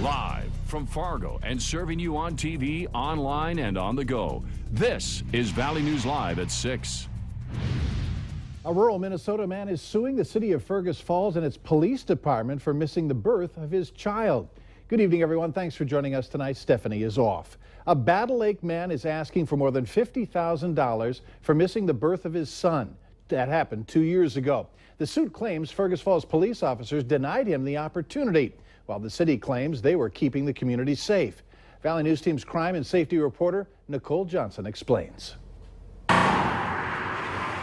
Live from Fargo and serving you on TV, online, and on the go. This is Valley News Live at 6. A rural Minnesota man is suing the city of Fergus Falls and its police department for missing the birth of his child. Good evening, everyone. Thanks for joining us tonight. Stephanie is off. A Battle Lake man is asking for more than $50,000 for missing the birth of his son. That happened 2 years ago. The suit claims Fergus Falls police officers denied him the opportunity, while the city claims they were keeping the community safe. Valley News Team's crime and safety reporter Nicole Johnson explains.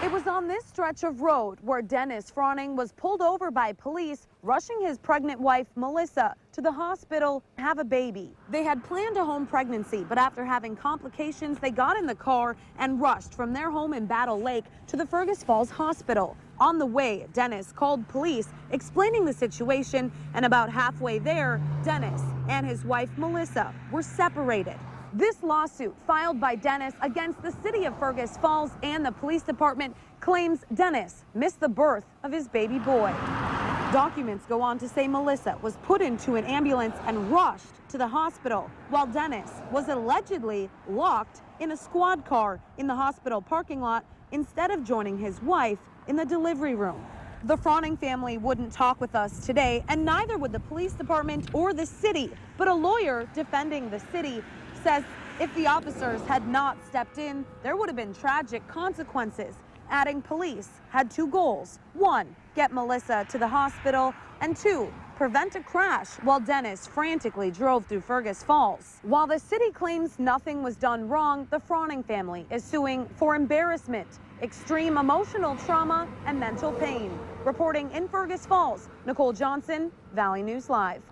It was on this stretch of road where Dennis Froning was pulled over by police, rushing his pregnant wife, Melissa, to the hospital to have a baby. They had planned a home pregnancy, but after having complications, they got in the car and rushed from their home in Battle Lake to the Fergus Falls Hospital. On the way, Dennis called police explaining the situation, and about halfway there, Dennis and his wife, Melissa, were separated. This lawsuit, filed by Dennis against the city of Fergus Falls and the police department, claims Dennis missed the birth of his baby boy. Documents go on to say Melissa was put into an ambulance and rushed to the hospital, while Dennis was allegedly locked in a squad car in the hospital parking lot instead of joining his wife in the delivery room. The Froning family wouldn't talk with us today, and neither would the police department or the city, but a lawyer defending the city says if the officers had not stepped in, there would have been tragic consequences, adding police had two goals. One, get Melissa to the hospital, and two, prevent a crash while Dennis frantically drove through Fergus Falls. While the city claims nothing was done wrong, the Froning family is suing for embarrassment, extreme emotional trauma, and mental pain. Reporting in Fergus Falls, Nicole Johnson, Valley News Live.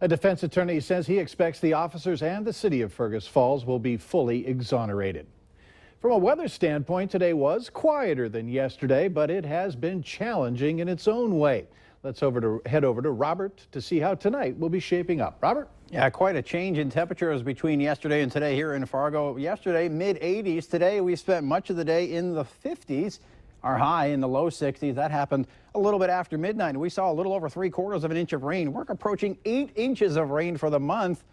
A defense attorney says he expects the officers and the city of Fergus Falls will be fully exonerated. From a weather standpoint, today was quieter than yesterday, but it has been challenging in its own way. Let's head over to Robert to see how tonight will be shaping up. Robert? Yeah, quite a change in temperatures between yesterday and today here in Fargo. Yesterday, mid-80s. Today, we spent much of the day in the 50s. Our high in the low 60s. That happened a little bit after midnight. We saw a little over 3/4 of an inch of rain. We're approaching 8 inches of rain for the month.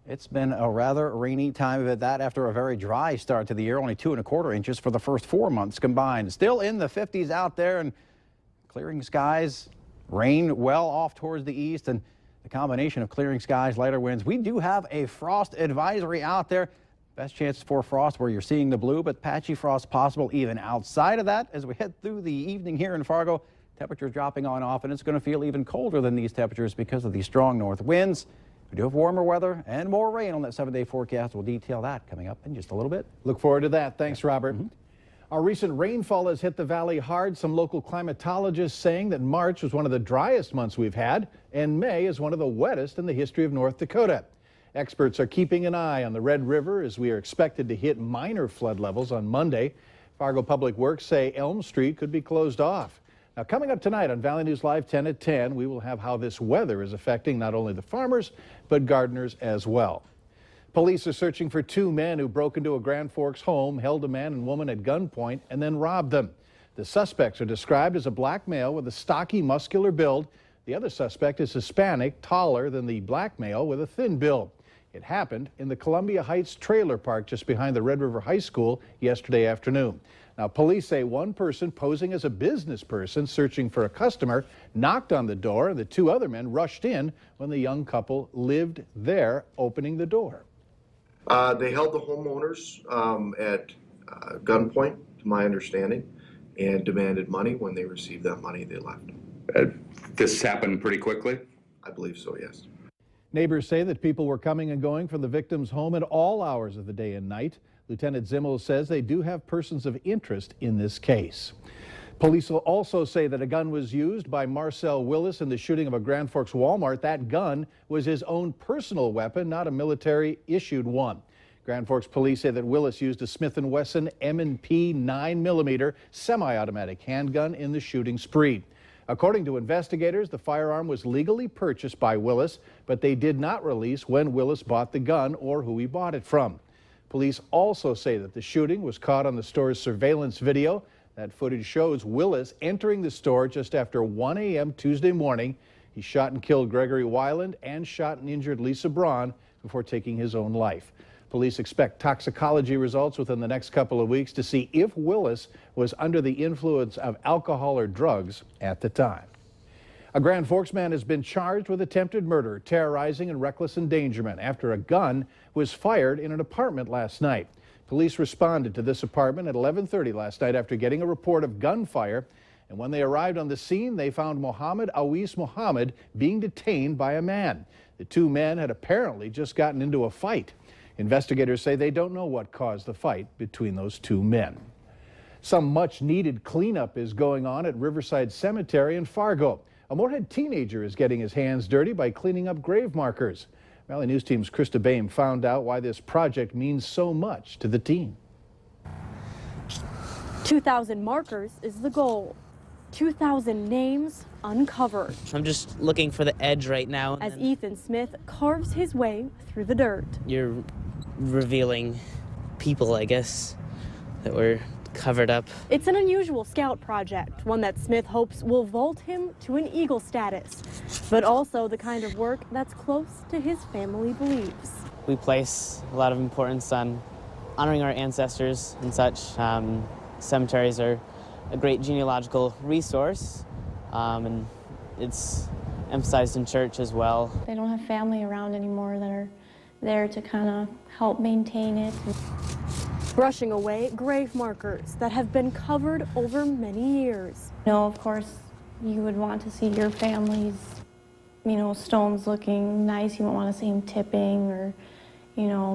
It's been a rather rainy time of it, that after a very dry start to the year. Only 2¼ inches for the first 4 months combined. Still in the 50s out there, and clearing skies, rain well off towards the east, and the combination of clearing skies, lighter winds. We do have a frost advisory out there. Best chance for frost where you're seeing the blue, but patchy frost possible even outside of that. As we head through the evening here in Fargo, temperatures dropping on off, and it's going to feel even colder than these temperatures because of the strong north winds. We do have warmer weather and more rain on that 7-day forecast. We'll detail that coming up in just a little bit. Look forward to that. Thanks, Robert. Our recent rainfall has hit the valley hard. Some local climatologists saying that March was one of the driest months we've had, and May is one of the wettest in the history of North Dakota. Experts are keeping an eye on the Red River as we are expected to hit minor flood levels on Monday. Fargo Public Works say Elm Street could be closed off. Now, coming up tonight on Valley News Live 10 at 10, we will have how this weather is affecting not only the farmers, but gardeners as well. Police are searching for 2 men who broke into a Grand Forks home, held a man and woman at gunpoint, and then robbed them. The suspects are described as a black male with a stocky, muscular build. The other suspect is Hispanic, taller than the black male with a thin build. It happened in the Columbia Heights trailer park just behind the Red River High School yesterday afternoon. Now, police say one person posing as a business person searching for a customer knocked on the door, and the 2 other men rushed in when the young couple lived there, opening the door. They held the homeowners at gunpoint, to my understanding, and demanded money. When they received that money, they left. This happened pretty quickly? I believe so, yes. Neighbors say that people were coming and going from the victim's home at all hours of the day and night. Lieutenant Zimmel says they do have persons of interest in this case. Police will also say that a gun was used by Marcel Willis in the shooting of a Grand Forks Walmart. That gun was his own personal weapon, not a military-issued one. Grand Forks police say that Willis used a Smith & Wesson M&P 9mm semi-automatic handgun in the shooting spree. According to investigators, the firearm was legally purchased by Willis, but they did not release when Willis bought the gun or who he bought it from. Police also say that the shooting was caught on the store's surveillance video. That footage shows Willis entering the store just after 1 a.m. Tuesday morning. He shot and killed Gregory Weiland and shot and injured Lisa Braun before taking his own life. Police expect toxicology results within the next couple of weeks to see if Willis was under the influence of alcohol or drugs at the time. A Grand Forks man has been charged with attempted murder, terrorizing, and reckless endangerment after a gun was fired in an apartment last night. Police responded to this apartment at 11:30 last night after getting a report of gunfire. And when they arrived on the scene, they found Mohammed Awis Mohammed being detained by a man. The two men had apparently just gotten into a fight. Investigators say they don't know what caused the fight between those two men. Some much-needed cleanup is going on at Riverside Cemetery in Fargo. A Moorhead teenager is getting his hands dirty by cleaning up grave markers. Valley News Team's Krista Boehm found out why this project means so much to the team. 2,000 markers is the goal. 2,000 names uncovered. I'm just looking for the edge right now. As Ethan Smith carves his way through the dirt. You're revealing people, I guess, that were covered up. It's an unusual scout project, one that Smith hopes will vault him to an Eagle status, but also the kind of work that's close to his family beliefs. We place a lot of importance on honoring our ancestors and such. Cemeteries are a great genealogical resource, and it's emphasized in church as well. They don't have family around anymore that are there to kind of help maintain it. Brushing away grave markers that have been covered over many years. You know, of course, you would want to see your family's, stones looking nice. You wouldn't want to see them tipping or,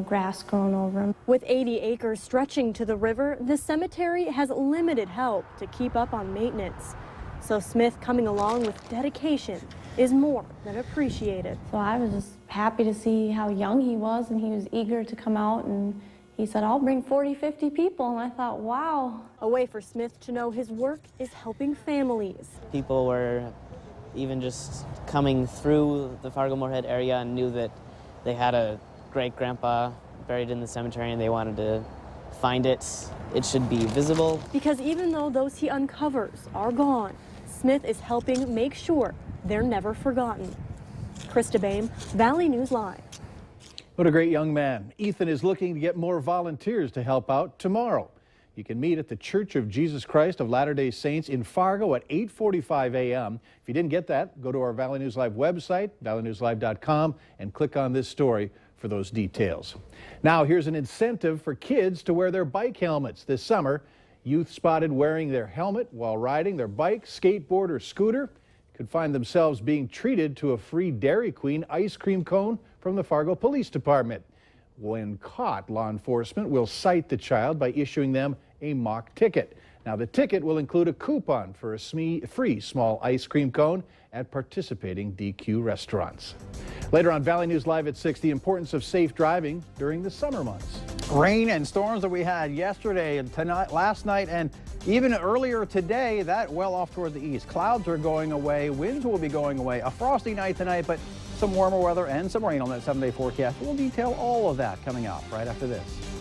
grass growing over them. With 80 acres stretching to the river, the cemetery has limited help to keep up on maintenance. So Smith coming along with dedication is more than appreciated. So I was just happy to see how young he was, and he was eager to come out, and he said, I'll bring 40, 50 people, and I thought, wow. A way for Smith to know his work is helping families. People were even just coming through the Fargo-Moorhead area and knew that they had a great-grandpa buried in the cemetery and they wanted to find it. It should be visible. Because even though those he uncovers are gone, Smith is helping make sure they're never forgotten. Krista Boehm, Valley News Live. What a great young man. Ethan is looking to get more volunteers to help out tomorrow. You can meet at the Church of Jesus Christ of Latter-day Saints in Fargo at 8:45 a.m. If you didn't get that, go to our Valley News Live website, valleynewslive.com, and click on this story for those details. Now, here's an incentive for kids to wear their bike helmets this summer. Youth spotted wearing their helmet while riding their bike, skateboard, or scooter could find themselves being treated to a free Dairy Queen ice cream cone from the Fargo Police Department. When caught, law enforcement will cite the child by issuing them a mock ticket. Now, the ticket will include a coupon for a free small ice cream cone at participating DQ restaurants. Later on Valley News Live at 6, the importance of safe driving during the summer months. Rain and storms that we had yesterday and tonight, last night, and even earlier today, that well off toward the east. Clouds are going away, winds will be going away. A frosty night tonight, but some warmer weather and some rain on that 7-day forecast. We'll detail all of that coming up right after this.